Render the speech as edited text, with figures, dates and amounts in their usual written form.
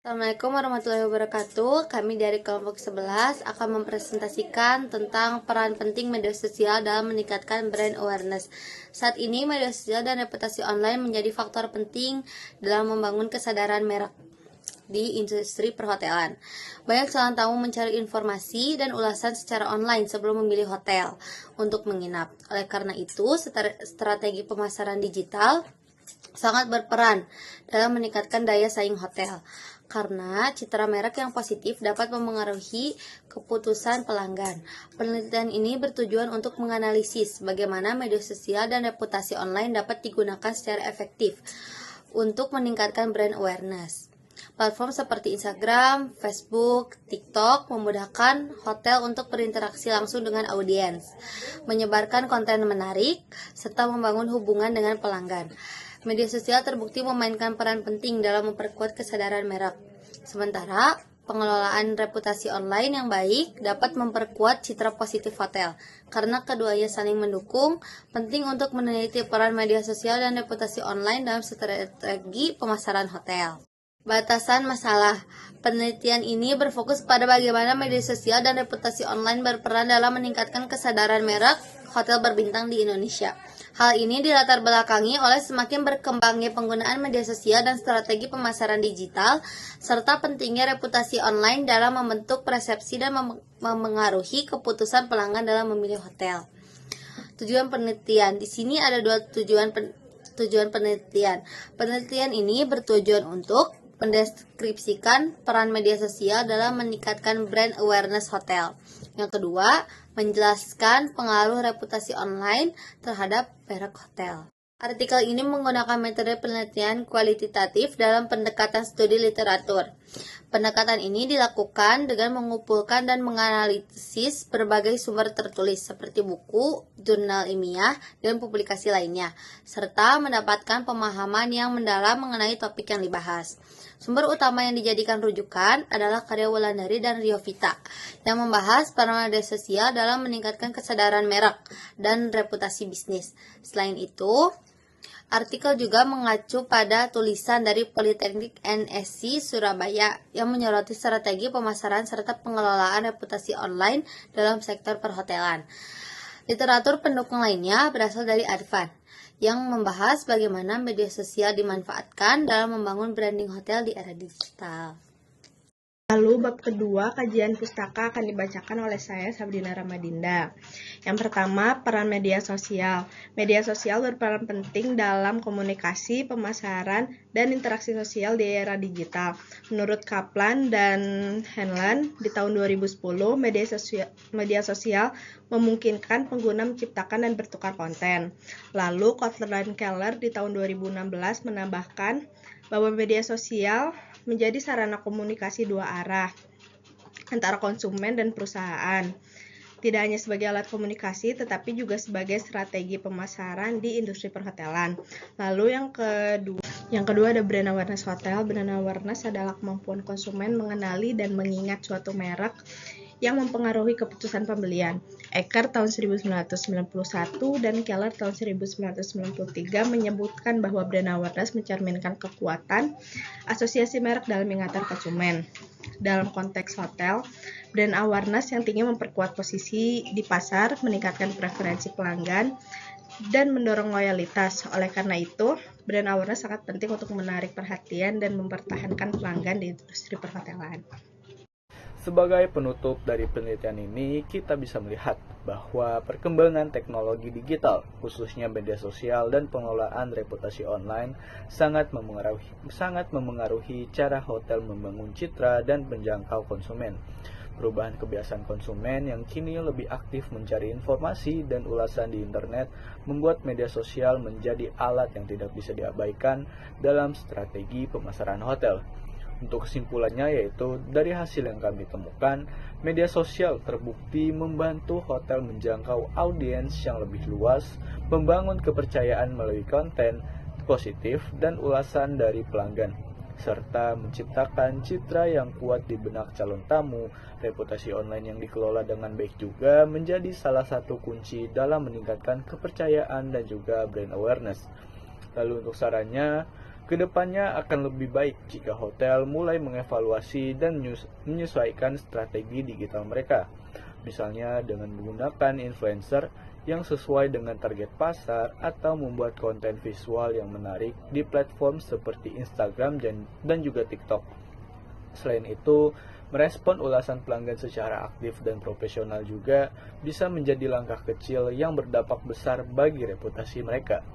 Assalamualaikum warahmatullahi wabarakatuh. Kami dari kelompok 11 akan mempresentasikan tentang peran penting media sosial dalam meningkatkan brand awareness. Saat ini media sosial dan reputasi online menjadi faktor penting dalam membangun kesadaran merek di industri perhotelan. Banyak calon tamu mencari informasi dan ulasan secara online sebelum memilih hotel untuk menginap. Oleh karena itu, strategi pemasaran digital sangat berperan dalam meningkatkan daya saing hotel, karena citra merek yang positif dapat memengaruhi keputusan pelanggan. Penelitian ini bertujuan untuk menganalisis bagaimana media sosial dan reputasi online dapat digunakan secara efektif untuk meningkatkan brand awareness. Platform seperti Instagram, Facebook, TikTok memudahkan hotel untuk berinteraksi langsung dengan audiens, menyebarkan konten menarik, serta membangun hubungan dengan pelanggan. Media sosial terbukti memainkan peran penting dalam memperkuat kesadaran merek. Sementara, pengelolaan reputasi online yang baik dapat memperkuat citra positif hotel. Karena keduanya saling mendukung, penting untuk meneliti peran media sosial dan reputasi online dalam strategi pemasaran hotel. Batasan masalah. Penelitian ini berfokus pada bagaimana media sosial dan reputasi online berperan dalam meningkatkan kesadaran merek hotel berbintang di Indonesia. Hal ini dilatar belakangi oleh semakin berkembangnya penggunaan media sosial dan strategi pemasaran digital, serta pentingnya reputasi online dalam membentuk persepsi dan memengaruhi keputusan pelanggan dalam memilih hotel. Tujuan penelitian. Di sini ada dua tujuan penelitian. Penelitian ini bertujuan untuk mendeskripsikan peran media sosial dalam meningkatkan brand awareness hotel. Yang kedua, menjelaskan pengaruh reputasi online terhadap merek hotel. Artikel ini menggunakan metode penelitian kualitatif dalam pendekatan studi literatur. Pendekatan ini dilakukan dengan mengumpulkan dan menganalisis berbagai sumber tertulis seperti buku, jurnal ilmiah, dan publikasi lainnya, serta mendapatkan pemahaman yang mendalam mengenai topik yang dibahas. Sumber utama yang dijadikan rujukan adalah karya Wulandari dan Riovita yang membahas peran media sosial dalam meningkatkan kesadaran merek dan reputasi bisnis. Selain itu, artikel juga mengacu pada tulisan dari Politeknik NSC Surabaya yang menyoroti strategi pemasaran serta pengelolaan reputasi online dalam sektor perhotelan. Literatur pendukung lainnya berasal dari Advan, yang membahas bagaimana media sosial dimanfaatkan dalam membangun branding hotel di era digital. Lalu bab kedua, kajian pustaka akan dibacakan oleh saya, Sabrina Ramadinda. Yang pertama, peran media sosial. Media sosial berperan penting dalam komunikasi, pemasaran, dan interaksi sosial di era digital. Menurut Kaplan dan Henlan, di tahun 2010, media sosial memungkinkan pengguna menciptakan dan bertukar konten. Lalu, Kotler dan Keller di tahun 2016 menambahkan bahwa media sosial menjadi sarana komunikasi dua arah antara konsumen dan perusahaan. Tidak hanya sebagai alat komunikasi, tetapi juga sebagai strategi pemasaran di industri perhotelan. Lalu yang kedua ada brand awareness hotel. Brand awareness adalah kemampuan konsumen mengenali dan mengingat suatu merek yang mempengaruhi keputusan pembelian. Eckert tahun 1991 dan Keller tahun 1993 menyebutkan bahwa brand awareness mencerminkan kekuatan asosiasi merek dalam ingatan konsumen. Dalam konteks hotel, brand awareness yang tinggi memperkuat posisi di pasar, meningkatkan preferensi pelanggan, dan mendorong loyalitas. Oleh karena itu, brand awareness sangat penting untuk menarik perhatian dan mempertahankan pelanggan di industri perhotelan. Sebagai penutup dari penelitian ini, kita bisa melihat bahwa perkembangan teknologi digital, khususnya media sosial dan pengelolaan reputasi online, sangat memengaruhi cara hotel membangun citra dan menjangkau konsumen. Perubahan kebiasaan konsumen yang kini lebih aktif mencari informasi dan ulasan di internet membuat media sosial menjadi alat yang tidak bisa diabaikan dalam strategi pemasaran hotel. Untuk kesimpulannya yaitu, dari hasil yang kami temukan, media sosial terbukti membantu hotel menjangkau audiens yang lebih luas, membangun kepercayaan melalui konten positif dan ulasan dari pelanggan, serta menciptakan citra yang kuat di benak calon tamu. Reputasi online yang dikelola dengan baik juga menjadi salah satu kunci dalam meningkatkan kepercayaan dan juga brand awareness. Lalu untuk sarannya, Kedepannya akan lebih baik jika hotel mulai mengevaluasi dan menyesuaikan strategi digital mereka, misalnya dengan menggunakan influencer yang sesuai dengan target pasar atau membuat konten visual yang menarik di platform seperti Instagram dan juga TikTok. Selain itu, merespon ulasan pelanggan secara aktif dan profesional juga bisa menjadi langkah kecil yang berdampak besar bagi reputasi mereka.